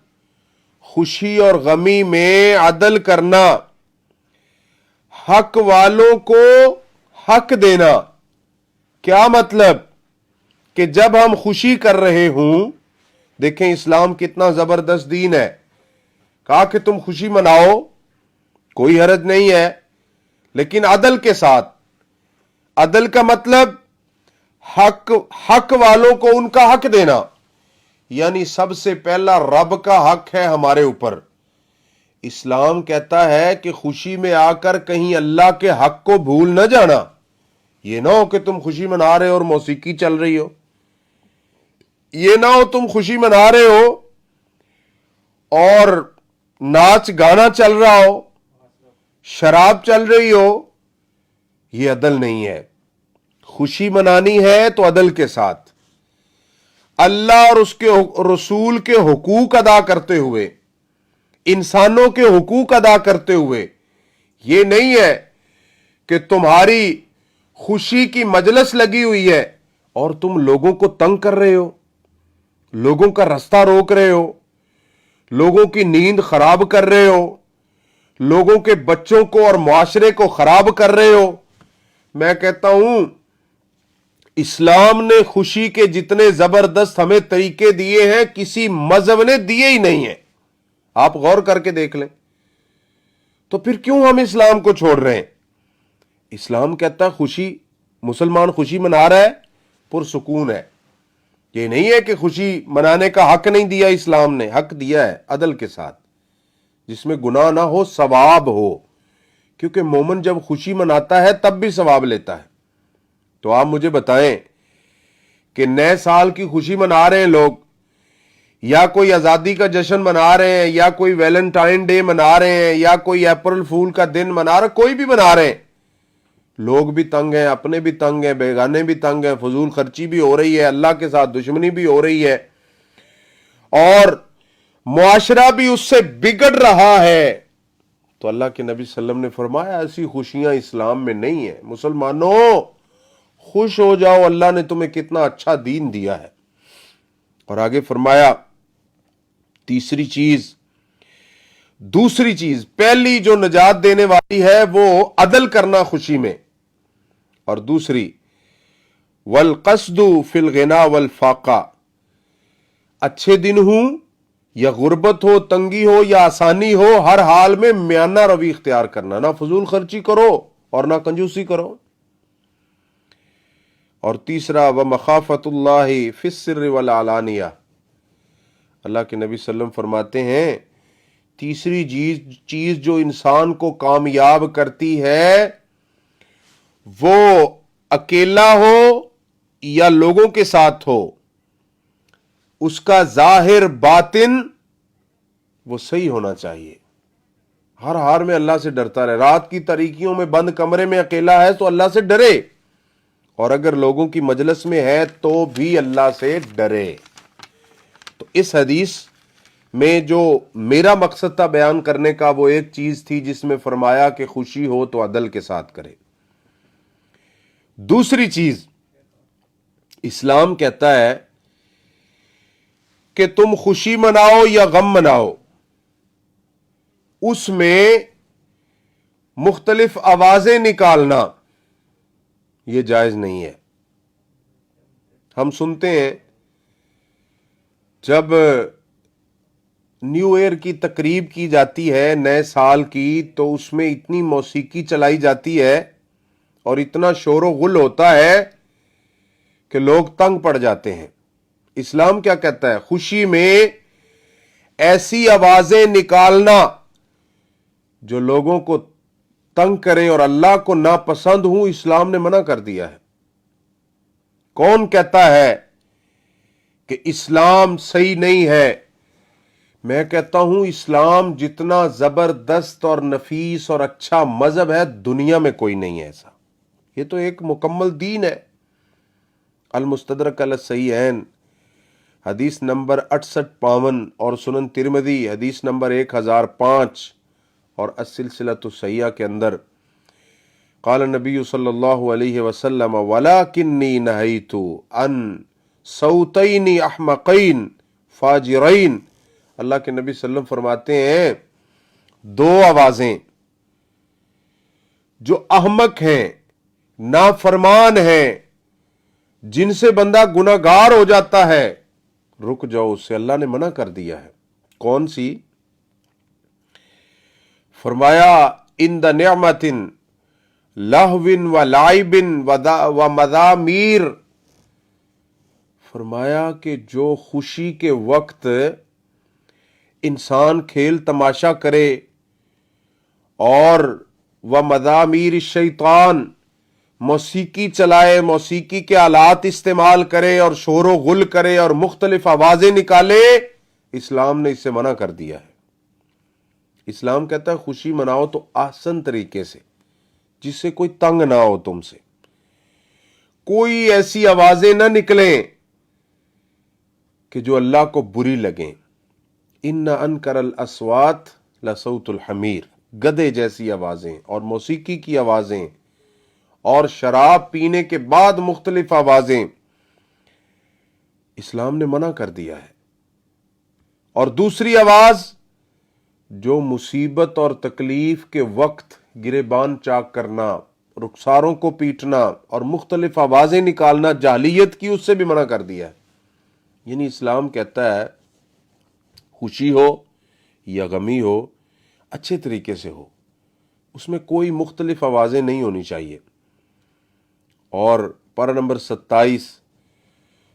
S1: خوشی اور غمی میں عدل کرنا، حق والوں کو حق دینا. کیا مطلب؟ کہ جب ہم خوشی کر رہے ہوں، دیکھیں اسلام کتنا زبردست دین ہے، کہا کہ تم خوشی مناؤ، کوئی حرج نہیں ہے، لیکن عدل کے ساتھ. عدل کا مطلب حق والوں کو ان کا حق دینا. یعنی سب سے پہلا رب کا حق ہے ہمارے اوپر. اسلام کہتا ہے کہ خوشی میں آ کر کہیں اللہ کے حق کو بھول نہ جانا. یہ نہ ہو کہ تم خوشی منا رہے ہو اور موسیقی چل رہی ہو، یہ نہ ہو تم خوشی منا رہے ہو اور ناچ گانا چل رہا ہو، شراب چل رہی ہو. یہ عدل نہیں ہے. خوشی منانی ہے تو عدل کے ساتھ، اللہ اور اس کے رسول کے حقوق ادا کرتے ہوئے، انسانوں کے حقوق ادا کرتے ہوئے. یہ نہیں ہے کہ تمہاری خوشی کی مجلس لگی ہوئی ہے اور تم لوگوں کو تنگ کر رہے ہو، لوگوں کا رستہ روک رہے ہو، لوگوں کی نیند خراب کر رہے ہو، لوگوں کے بچوں کو اور معاشرے کو خراب کر رہے ہو. میں کہتا ہوں اسلام نے خوشی کے جتنے زبردست ہمیں طریقے دیے ہیں کسی مذہب نے دیے ہی نہیں ہیں. آپ غور کر کے دیکھ لیں. تو پھر کیوں ہم اسلام کو چھوڑ رہے ہیں؟ اسلام کہتا ہے خوشی، مسلمان خوشی منا رہا ہے، پرسکون ہے. یہ نہیں ہے کہ خوشی منانے کا حق نہیں دیا، اسلام نے حق دیا ہے عدل کے ساتھ، جس میں گناہ نہ ہو، ثواب ہو. کیونکہ مومن جب خوشی مناتا ہے تب بھی ثواب لیتا ہے. تو آپ مجھے بتائیں کہ نئے سال کی خوشی منا رہے ہیں لوگ، یا کوئی آزادی کا جشن منا رہے ہیں، یا کوئی ویلنٹائن ڈے منا رہے ہیں، یا کوئی اپریل فول کا دن منا رہے ہیں، کوئی بھی منا رہے ہیں، لوگ بھی تنگ ہیں، اپنے بھی تنگ ہیں، بیگانے بھی تنگ ہیں، فضول خرچی بھی ہو رہی ہے، اللہ کے ساتھ دشمنی بھی ہو رہی ہے، اور معاشرہ بھی اس سے بگڑ رہا ہے. تو اللہ کے نبی صلی اللہ علیہ وسلم نے فرمایا ایسی خوشیاں اسلام میں نہیں ہیں. مسلمانوں خوش ہو جاؤ، اللہ نے تمہیں کتنا اچھا دین دیا ہے. اور آگے فرمایا دوسری چیز پہلی جو نجات دینے والی ہے وہ عدل کرنا خوشی میں، اور دوسری والقصد فی الغنا والفاقہ، اچھے دن ہوں یا غربت ہو، تنگی ہو یا آسانی ہو، ہر حال میں میانہ روی اختیار کرنا، نہ فضول خرچی کرو اور نہ کنجوسی کرو. اور تیسرا ومخافۃ اللہ فی السر والعلانیہ، اللہ کے نبی صلی اللہ علیہ وسلم فرماتے ہیں تیسری چیز جو انسان کو کامیاب کرتی ہے وہ اکیلا ہو یا لوگوں کے ساتھ ہو، اس کا ظاہر باطن وہ صحیح ہونا چاہیے. ہر حال میں اللہ سے ڈرتا رہے. رات کی تاریکیوں میں بند کمرے میں اکیلا ہے تو اللہ سے ڈرے، اور اگر لوگوں کی مجلس میں ہے تو بھی اللہ سے ڈرے. تو اس حدیث میں جو میرا مقصد تھا بیان کرنے کا وہ ایک چیز تھی جس میں فرمایا کہ خوشی ہو تو عدل کے ساتھ کرے. دوسری چیز اسلام کہتا ہے کہ تم خوشی مناؤ یا غم مناؤ، اس میں مختلف آوازیں نکالنا یہ جائز نہیں ہے. ہم سنتے ہیں جب نیو ایئر کی تقریب کی جاتی ہے نئے سال کی تو اس میں اتنی موسیقی چلائی جاتی ہے اور اتنا شور و غل ہوتا ہے کہ لوگ تنگ پڑ جاتے ہیں. اسلام کیا کہتا ہے؟ خوشی میں ایسی آوازیں نکالنا جو لوگوں کو تنگ کریں اور اللہ کو ناپسند ہوں، اسلام نے منع کر دیا ہے. کون کہتا ہے کہ اسلام صحیح نہیں ہے؟ میں کہتا ہوں اسلام جتنا زبردست اور نفیس اور اچھا مذہب ہے دنیا میں کوئی نہیں ہے ایسا. یہ تو ایک مکمل دین ہے. المستدرک علی الصحیحین حدیث نمبر 6852 اور سنن ترمذی حدیث نمبر 1005 اور السلسلۃ الصحیحہ کے اندر قال نبی صلی اللہ علیہ وسلم ولکنی نہیت عن صوتین احمقین فاجرین، اللہ کے نبی صلی اللہ علیہ وسلم فرماتے ہیں دو آوازیں جو احمق ہیں، نافرمان ہیں، جن سے بندہ گناہگار ہو جاتا ہے، رک جاؤ، اس سے اللہ نے منع کر دیا ہے۔ کون سی؟ فرمایا اند نعمت لہو و لعب و مزامیر، فرمایا کہ جو خوشی کے وقت انسان کھیل تماشا کرے اور و مزامیر الشیطان، موسیقی چلائے، موسیقی کے آلات استعمال کرے اور شور و غل کرے اور مختلف آوازیں نکالے، اسلام نے اس سے منع کر دیا ہے۔ اسلام کہتا ہے خوشی مناؤ تو احسن طریقے سے، جس سے کوئی تنگ نہ ہو تم سے، کوئی ایسی آوازیں نہ نکلیں کہ جو اللہ کو بری لگیں۔ ان انکر الاصوات لصوت الحمیر، گدھے جیسی آوازیں اور موسیقی کی آوازیں اور شراب پینے کے بعد مختلف آوازیں، اسلام نے منع کر دیا ہے۔ اور دوسری آواز جو مصیبت اور تکلیف کے وقت گریبان چاک کرنا، رخساروں کو پیٹنا اور مختلف آوازیں نکالنا جاہلیت کی، اس سے بھی منع کر دیا ہے۔ یعنی اسلام کہتا ہے خوشی ہو یا غمی ہو، اچھے طریقے سے ہو، اس میں کوئی مختلف آوازیں نہیں ہونی چاہیے۔ اور پارہ نمبر 27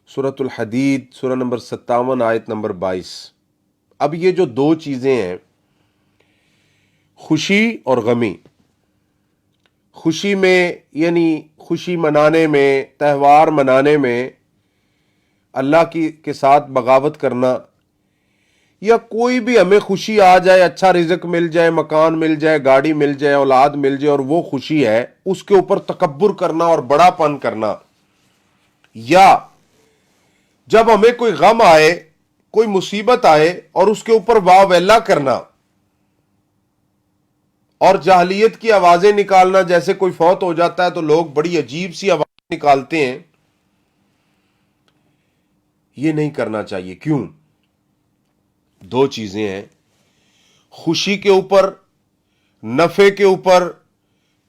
S1: سورۃ الحدید، سورہ نمبر 57 آیت نمبر 22۔ اب یہ جو دو چیزیں ہیں، خوشی اور غمی، خوشی میں یعنی خوشی منانے میں، تہوار منانے میں اللہ کے ساتھ بغاوت کرنا، یا کوئی بھی ہمیں خوشی آ جائے، اچھا رزق مل جائے، مکان مل جائے، گاڑی مل جائے، اولاد مل جائے اور وہ خوشی ہے، اس کے اوپر تکبر کرنا اور بڑا پن کرنا، یا جب ہمیں کوئی غم آئے، کوئی مصیبت آئے اور اس کے اوپر واہ ویلا کرنا اور جاہلیت کی آوازیں نکالنا، جیسے کوئی فوت ہو جاتا ہے تو لوگ بڑی عجیب سی آوازیں نکالتے ہیں، یہ نہیں کرنا چاہیے۔ کیوں؟ دو چیزیں ہیں، خوشی کے اوپر، نفع کے اوپر،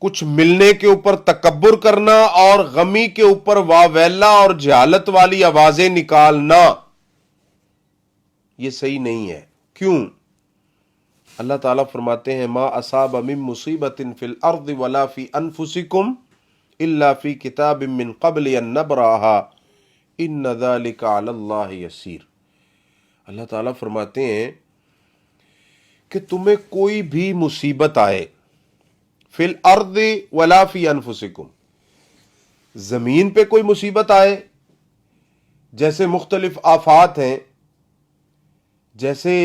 S1: کچھ ملنے کے اوپر تکبر کرنا، اور غمی کے اوپر واہ ویلا اور جہالت والی آوازیں نکالنا، یہ صحیح نہیں ہے۔ کیوں؟ اللہ تعالیٰ فرماتے ہیں ما اصاب من مصیبت فی الارض ولا فی انفسکم الا فی کتاب من قبل ان نبرأها ان ذلک علی اللہ یسیر۔ اللہ تعالیٰ فرماتے ہیں کہ تمہیں کوئی بھی مصیبت آئے، فی الارض ولا فی انفسکم، زمین پہ کوئی مصیبت آئے، جیسے مختلف آفات ہیں، جیسے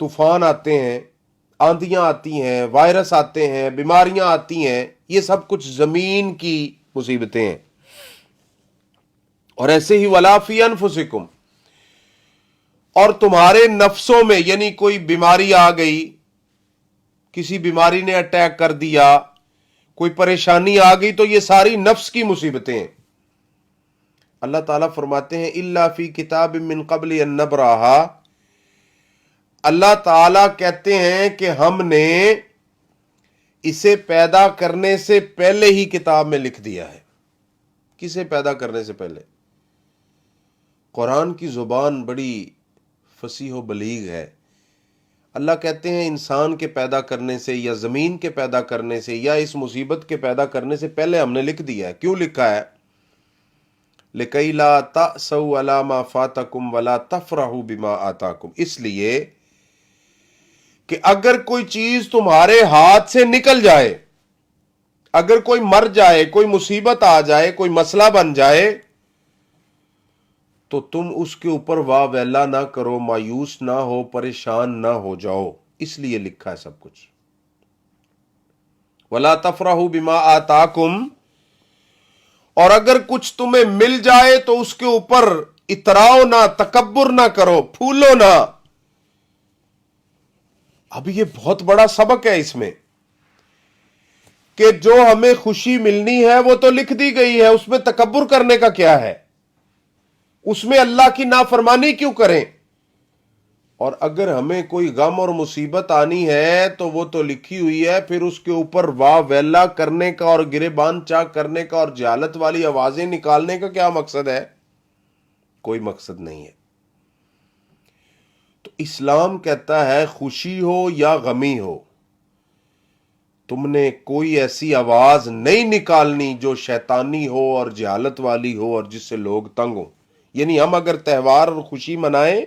S1: طوفان آتے ہیں، آندھیاں آتی ہیں، وائرس آتے ہیں، بیماریاں آتی ہیں، یہ سب کچھ زمین کی مصیبتیں ہیں۔ اور ایسے ہی ولا فی انفسکم، اور تمہارے نفسوں میں، یعنی کوئی بیماری آ گئی، کسی بیماری نے اٹیک کر دیا، کوئی پریشانی آ گئی، تو یہ ساری نفس کی مصیبتیں ہیں۔ اللہ تعالیٰ فرماتے ہیں الا فی کتاب من قبل ان نبرأها، اللہ تعالیٰ کہتے ہیں کہ ہم نے اسے پیدا کرنے سے پہلے ہی کتاب میں لکھ دیا ہے۔ کسے پیدا کرنے سے پہلے؟ قرآن کی زبان بڑی فصیح و بلیغ ہے۔ اللہ کہتے ہیں انسان کے پیدا کرنے سے، یا زمین کے پیدا کرنے سے، یا اس مصیبت کے پیدا کرنے سے پہلے ہم نے لکھ دیا ہے۔ کیوں لکھا ہے؟ لِكَيْ لَا تَأْسَوْا عَلَى مَا فَاتَكُمْ وَلَا تَفْرَحُوا بِمَا آتَاكُمْ، اس لیے کہ اگر کوئی چیز تمہارے ہاتھ سے نکل جائے، اگر کوئی مر جائے، کوئی مصیبت آ جائے، کوئی مسئلہ بن جائے، تو تم اس کے اوپر واہ ویلا نہ کرو، مایوس نہ ہو، پریشان نہ ہو جاؤ، اس لیے لکھا ہے سب کچھ۔ وَلَا تَفْرَحُوا بِمَا آتَاكُمْ، اور اگر کچھ تمہیں مل جائے تو اس کے اوپر اتراؤ نہ، تکبر نہ کرو، پھولو نہ۔ اب یہ بہت بڑا سبق ہے اس میں کہ جو ہمیں خوشی ملنی ہے وہ تو لکھ دی گئی ہے، اس میں تکبر کرنے کا کیا ہے؟ اس میں اللہ کی نافرمانی کیوں کریں؟ اور اگر ہمیں کوئی غم اور مصیبت آنی ہے تو وہ تو لکھی ہوئی ہے، پھر اس کے اوپر واہ ویلا کرنے کا اور گریبان چاک کرنے کا اور جہالت والی آوازیں نکالنے کا کیا مقصد ہے؟ کوئی مقصد نہیں ہے۔ تو اسلام کہتا ہے خوشی ہو یا غمی ہو، تم نے کوئی ایسی آواز نہیں نکالنی جو شیطانی ہو اور جہالت والی ہو اور جس سے لوگ تنگ ہوں۔ یعنی ہم اگر تہوار اور خوشی منائیں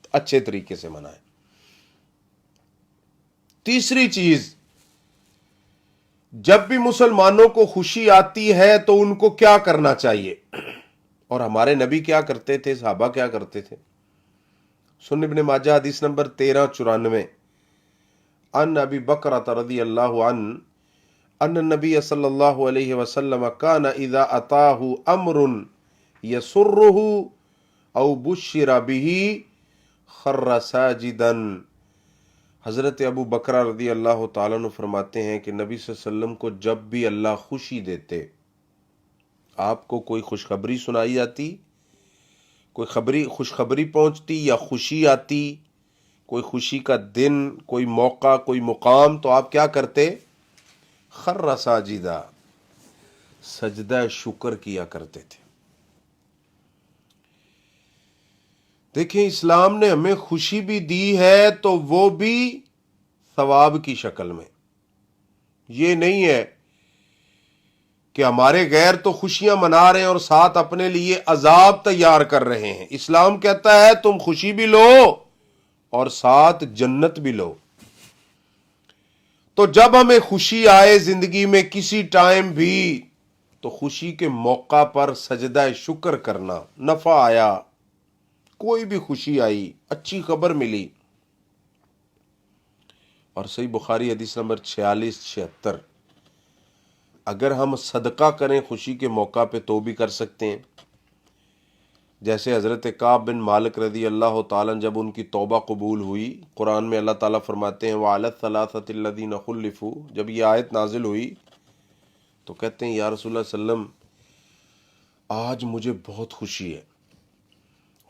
S1: تو اچھے طریقے سے منائیں۔ تیسری چیز، جب بھی مسلمانوں کو خوشی آتی ہے تو ان کو کیا کرنا چاہیے؟ اور ہمارے نبی کیا کرتے تھے، صحابہ کیا کرتے تھے؟ سنن ابن ماجہ حدیث نمبر 1394، ان ابی بکرۃ رضی اللہ عنہ ان النبی صلی اللہ علیہ وسلم کان اذا اتاہ امر یسرہ او بشر بہ خر ساجدا۔ حضرت ابو بکرہ رضی اللہ تعالیٰ عنہ فرماتے ہیں کہ نبی صلی اللہ علیہ وسلم کو جب بھی اللہ خوشی دیتے، آپ کو کوئی خوشخبری سنائی جاتی، کوئی خوشخبری پہنچتی یا خوشی آتی، کوئی خوشی کا دن، کوئی موقع، کوئی مقام، تو آپ کیا کرتے؟ خر ساجدہ، سجدہ شکر کیا کرتے تھے۔ دیکھیں اسلام نے ہمیں خوشی بھی دی ہے تو وہ بھی ثواب کی شکل میں۔ یہ نہیں ہے کہ ہمارے غیر تو خوشیاں منا رہے ہیں اور ساتھ اپنے لیے عذاب تیار کر رہے ہیں۔ اسلام کہتا ہے تم خوشی بھی لو اور ساتھ جنت بھی لو۔ تو جب ہمیں خوشی آئے زندگی میں کسی ٹائم بھی، تو خوشی کے موقع پر سجدہ شکر کرنا۔ نفع آیا، کوئی بھی خوشی آئی، اچھی خبر ملی، اور صحیح بخاری حدیث نمبر 4676، اگر ہم صدقہ کریں خوشی کے موقع پہ تو بھی کر سکتے ہیں۔ جیسے حضرت کعب بن مالک رضی اللہ تعالیٰ جب ان کی توبہ قبول ہوئی، قرآن میں اللہ تعالیٰ فرماتے ہیں وَعَلَى الثَّلَاثَةِ الَّذِينَ خُلِّفُوا، جب یہ آیت نازل ہوئی تو کہتے ہیں یا رسول اللہ صلی اللہ علیہ وسلم آج مجھے بہت خوشی ہے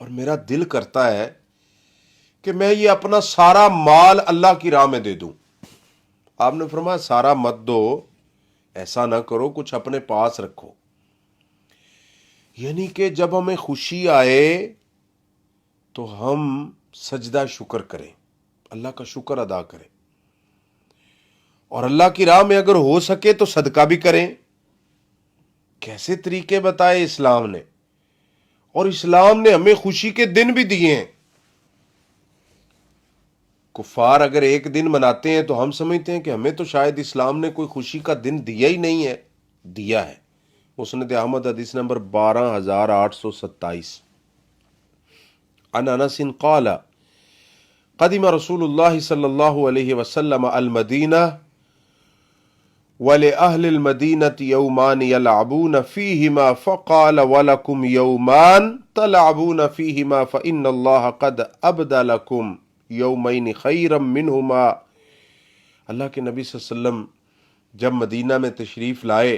S1: اور میرا دل کرتا ہے کہ میں یہ اپنا سارا مال اللہ کی راہ میں دے دوں۔ آپ نے فرمایا سارا مت دو، ایسا نہ کرو، کچھ اپنے پاس رکھو۔ یعنی کہ جب ہمیں خوشی آئے تو ہم سجدہ شکر کریں، اللہ کا شکر ادا کریں، اور اللہ کی راہ میں اگر ہو سکے تو صدقہ بھی کریں۔ کیسے طریقے بتائے اسلام نے، اور اسلام نے ہمیں خوشی کے دن بھی دیے ہیں۔ کفار اگر ایک دن مناتے ہیں تو ہم سمجھتے ہیں کہ ہمیں تو شاید اسلام نے کوئی خوشی کا دن دیا ہی نہیں ہے۔ دیا ہے۔ مسند احمد حدیث نمبر 12827، عن انس قال قدم رسول اللہ صلی اللہ علیہ وسلم المدینہ وَلِأَهْلِ الْمَدِينَةِ يَوْمَانِ يَلْعَبُونَ فِيهِمَا فَقَالَ وَلَكُمْ يَوْمَانِ تَلْعَبُونَ فِيهِمَا فَإِنَّ اللَّهَ قَدْ أَبْدَلَكُمْ يَوْمَيْنِ خَيْرًا مِّنْهُمَا۔ اللہ کے نبی صلی اللہ علیہ وسلم جب مدینہ میں تشریف لائے،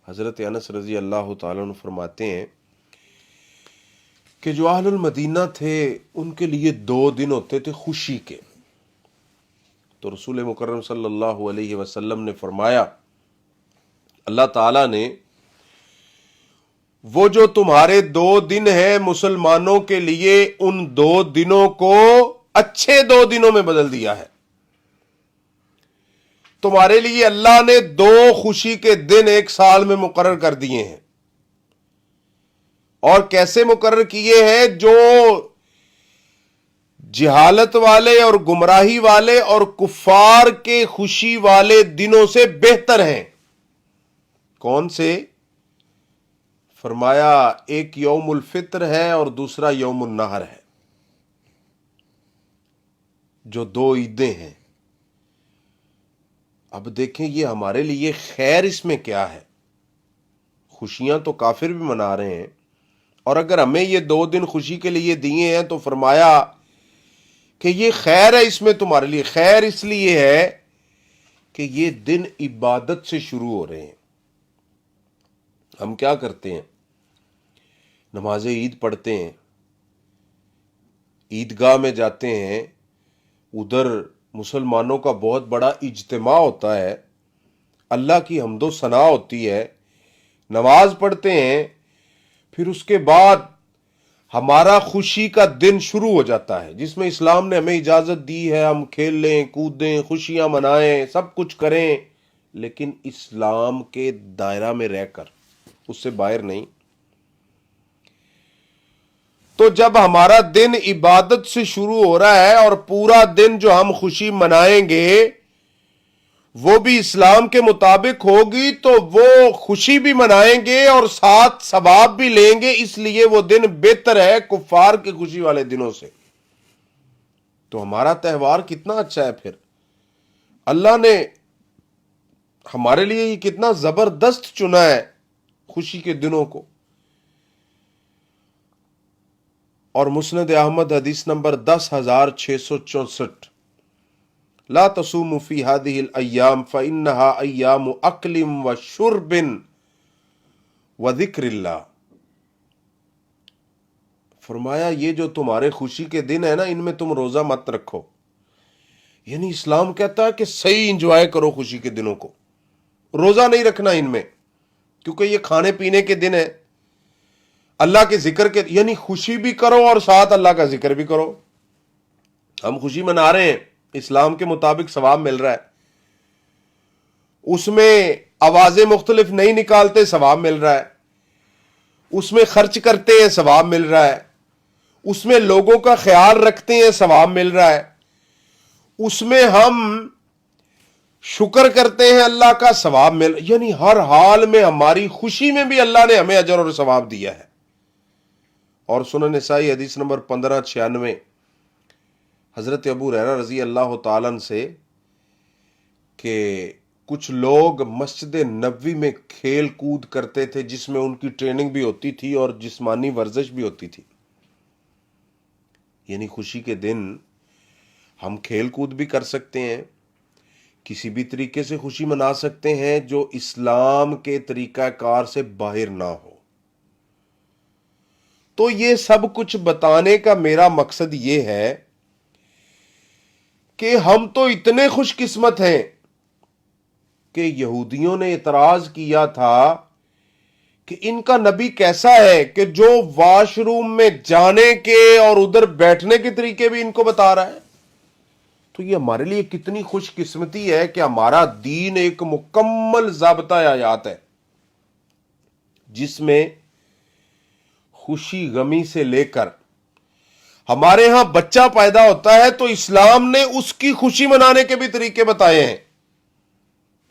S1: حضرت انس رضی اللہ تعالیٰ عنہ فرماتے ہیں کہ جو اہل المدینہ تھے ان کے لیے 2 دن ہوتے تھے خوشی کے۔ تو رسول مکرم صلی اللہ علیہ وسلم نے فرمایا اللہ تعالیٰ نے وہ جو تمہارے 2 دن ہیں مسلمانوں کے لیے، ان 2 دنوں کو اچھے 2 دنوں میں بدل دیا ہے۔ تمہارے لیے اللہ نے 2 خوشی کے دن ایک سال میں مقرر کر دیے ہیں۔ اور کیسے مقرر کیے ہیں؟ جو جہالت والے اور گمراہی والے اور کفار کے خوشی والے دنوں سے بہتر ہیں۔ کون سے؟ فرمایا ایک یوم الفطر ہے اور دوسرا یوم النحر ہے، جو 2 عیدیں ہیں۔ اب دیکھیں یہ ہمارے لیے خیر اس میں کیا ہے؟ خوشیاں تو کافر بھی منا رہے ہیں، اور اگر ہمیں یہ 2 دن خوشی کے لیے دیے ہیں تو فرمایا کہ یہ خیر ہے، اس میں تمہارے لیے خیر اس لیے ہے کہ یہ دن عبادت سے شروع ہو رہے ہیں۔ ہم کیا کرتے ہیں؟ نماز عید پڑھتے ہیں، عیدگاہ میں جاتے ہیں، ادھر مسلمانوں کا بہت بڑا اجتماع ہوتا ہے، اللہ کی حمد و ثنا ہوتی ہے، نماز پڑھتے ہیں، پھر اس کے بعد ہمارا خوشی کا دن شروع ہو جاتا ہے، جس میں اسلام نے ہمیں اجازت دی ہے ہم کھیلیں کودیں خوشیاں منائیں سب کچھ کریں، لیکن اسلام کے دائرہ میں رہ کر، اس سے باہر نہیں۔ تو جب ہمارا دن عبادت سے شروع ہو رہا ہے اور پورا دن جو ہم خوشی منائیں گے وہ بھی اسلام کے مطابق ہوگی، تو وہ خوشی بھی منائیں گے اور ساتھ ثواب بھی لیں گے، اس لیے وہ دن بہتر ہے کفار کی خوشی والے دنوں سے۔ تو ہمارا تہوار کتنا اچھا ہے، پھر اللہ نے ہمارے لیے یہ کتنا زبردست چنا ہے خوشی کے دنوں کو۔ اور مسند احمد حدیث نمبر 10,664، لا تصوموا فی هذه الايام فانها ایام اکل و شرب و ذکر اللہ۔ فرمایا یہ جو تمہارے خوشی کے دن ہے نا، ان میں تم روزہ مت رکھو، یعنی اسلام کہتا ہے کہ صحیح انجوائے کرو خوشی کے دنوں کو، روزہ نہیں رکھنا ان میں، کیونکہ یہ کھانے پینے کے دن ہے، اللہ کے ذکر کے، یعنی خوشی بھی کرو اور ساتھ اللہ کا ذکر بھی کرو۔ ہم خوشی منا رہے ہیں، اسلام کے مطابق ثواب مل رہا ہے، اس میں آوازیں مختلف نہیں نکالتے ثواب مل رہا ہے، اس میں خرچ کرتے ہیں ثواب مل رہا ہے، اس میں لوگوں کا خیال رکھتے ہیں ثواب مل رہا ہے، اس میں ہم شکر کرتے ہیں اللہ کا ثواب مل، یعنی ہر حال میں ہماری خوشی میں بھی اللہ نے ہمیں اجر اور ثواب دیا ہے۔ اور سنن نسائی حدیث نمبر 1596، حضرت ابو ہریرہ رضی اللہ تعالیٰ عنہ سے کہ کچھ لوگ مسجد نبوی میں کھیل کود کرتے تھے، جس میں ان کی ٹریننگ بھی ہوتی تھی اور جسمانی ورزش بھی ہوتی تھی، یعنی خوشی کے دن ہم کھیل کود بھی کر سکتے ہیں، کسی بھی طریقے سے خوشی منا سکتے ہیں جو اسلام کے طریقہ کار سے باہر نہ ہو۔ تو یہ سب کچھ بتانے کا میرا مقصد یہ ہے کہ ہم تو اتنے خوش قسمت ہیں کہ یہودیوں نے اعتراض کیا تھا کہ ان کا نبی کیسا ہے کہ جو واش روم میں جانے کے اور ادھر بیٹھنے کے طریقے بھی ان کو بتا رہا ہے۔ تو یہ ہمارے لیے کتنی خوش قسمتی ہے کہ ہمارا دین ایک مکمل ضابطہ حیات ہے، جس میں خوشی غمی سے لے کر ہمارے ہاں بچہ پیدا ہوتا ہے تو اسلام نے اس کی خوشی منانے کے بھی طریقے بتائے ہیں،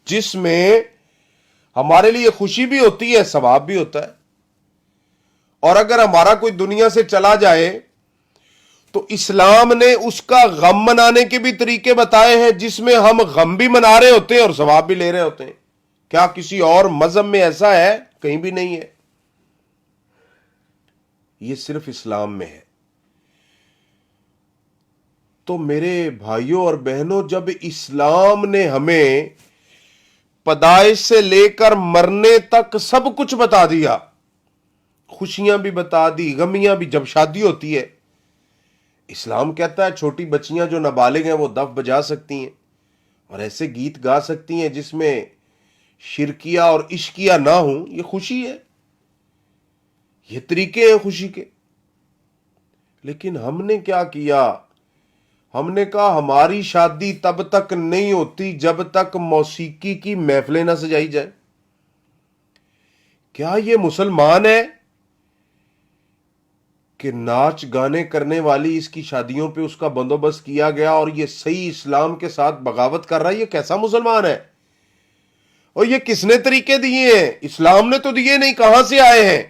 S1: جس میں ہمارے لیے خوشی بھی ہوتی ہے ثواب بھی ہوتا ہے۔ اور اگر ہمارا کوئی دنیا سے چلا جائے تو اسلام نے اس کا غم منانے کے بھی طریقے بتائے ہیں، جس میں ہم غم بھی منا رہے ہوتے ہیں اور ثواب بھی لے رہے ہوتے ہیں۔ کیا کسی اور مذہب میں ایسا ہے؟ کہیں بھی نہیں ہے، یہ صرف اسلام میں ہے۔ تو میرے بھائیوں اور بہنوں، جب اسلام نے ہمیں پیدائش سے لے کر مرنے تک سب کچھ بتا دیا، خوشیاں بھی بتا دی غمیاں بھی، جب شادی ہوتی ہے اسلام کہتا ہے چھوٹی بچیاں جو نابالغ ہیں وہ دف بجا سکتی ہیں اور ایسے گیت گا سکتی ہیں جس میں شرکیہ اور عشقیہ نہ ہوں، یہ خوشی ہے، یہ طریقے ہیں خوشی کے۔ لیکن ہم نے کیا کیا؟ ہم نے کہا ہماری شادی تب تک نہیں ہوتی جب تک موسیقی کی محفلیں نہ سجائی جائے۔ کیا یہ مسلمان ہے کہ ناچ گانے کرنے والی اس کی شادیوں پہ اس کا بندوبست کیا گیا اور یہ صحیح اسلام کے ساتھ بغاوت کر رہا ہے؟ یہ کیسا مسلمان ہے؟ اور یہ کس نے طریقے دیے ہیں؟ اسلام نے تو دیے نہیں، کہاں سے آئے ہیں؟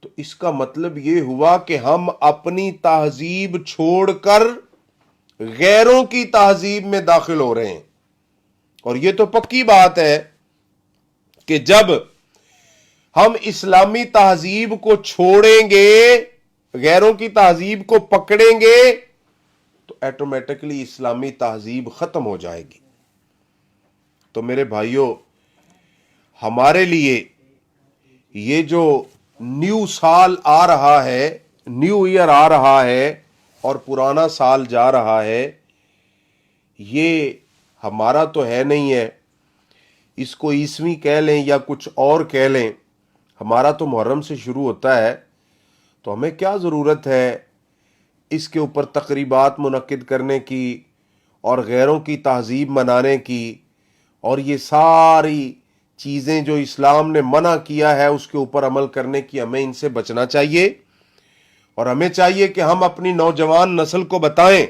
S1: تو اس کا مطلب یہ ہوا کہ ہم اپنی تہذیب چھوڑ کر غیروں کی تہذیب میں داخل ہو رہے ہیں۔ اور یہ تو پکی بات ہے کہ جب ہم اسلامی تہذیب کو چھوڑیں گے، غیروں کی تہذیب کو پکڑیں گے، تو ایٹومیٹکلی اسلامی تہذیب ختم ہو جائے گی۔ تو میرے بھائیوں، ہمارے لیے یہ جو نیو سال آ رہا ہے، نیو ایئر آ رہا ہے اور پرانا سال جا رہا ہے، یہ ہمارا تو ہے نہیں ہے، اس کو عیسوی کہہ لیں یا کچھ اور کہہ لیں، ہمارا تو محرم سے شروع ہوتا ہے۔ تو ہمیں کیا ضرورت ہے اس کے اوپر تقریبات منعقد کرنے کی اور غیروں کی تہذیب منانے کی، اور یہ ساری چیزیں جو اسلام نے منع کیا ہے اس کے اوپر عمل کرنے کی؟ ہمیں ان سے بچنا چاہیے، اور ہمیں چاہیے کہ ہم اپنی نوجوان نسل کو بتائیں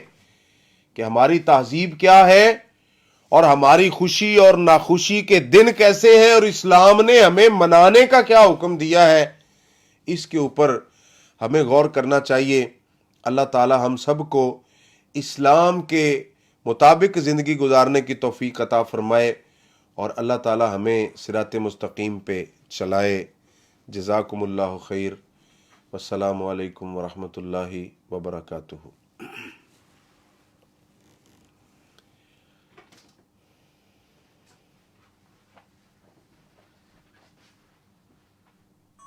S1: کہ ہماری تہذیب کیا ہے اور ہماری خوشی اور ناخوشی کے دن کیسے ہیں، اور اسلام نے ہمیں منانے کا کیا حکم دیا ہے، اس کے اوپر ہمیں غور کرنا چاہیے۔ اللہ تعالی ہم سب کو اسلام کے مطابق زندگی گزارنے کی توفیق عطا فرمائے، اور اللہ تعالی ہمیں صراط مستقیم پہ چلائے۔ جزاکم اللہ خیر، والسلام علیکم ورحمۃ اللہ وبرکاتہ۔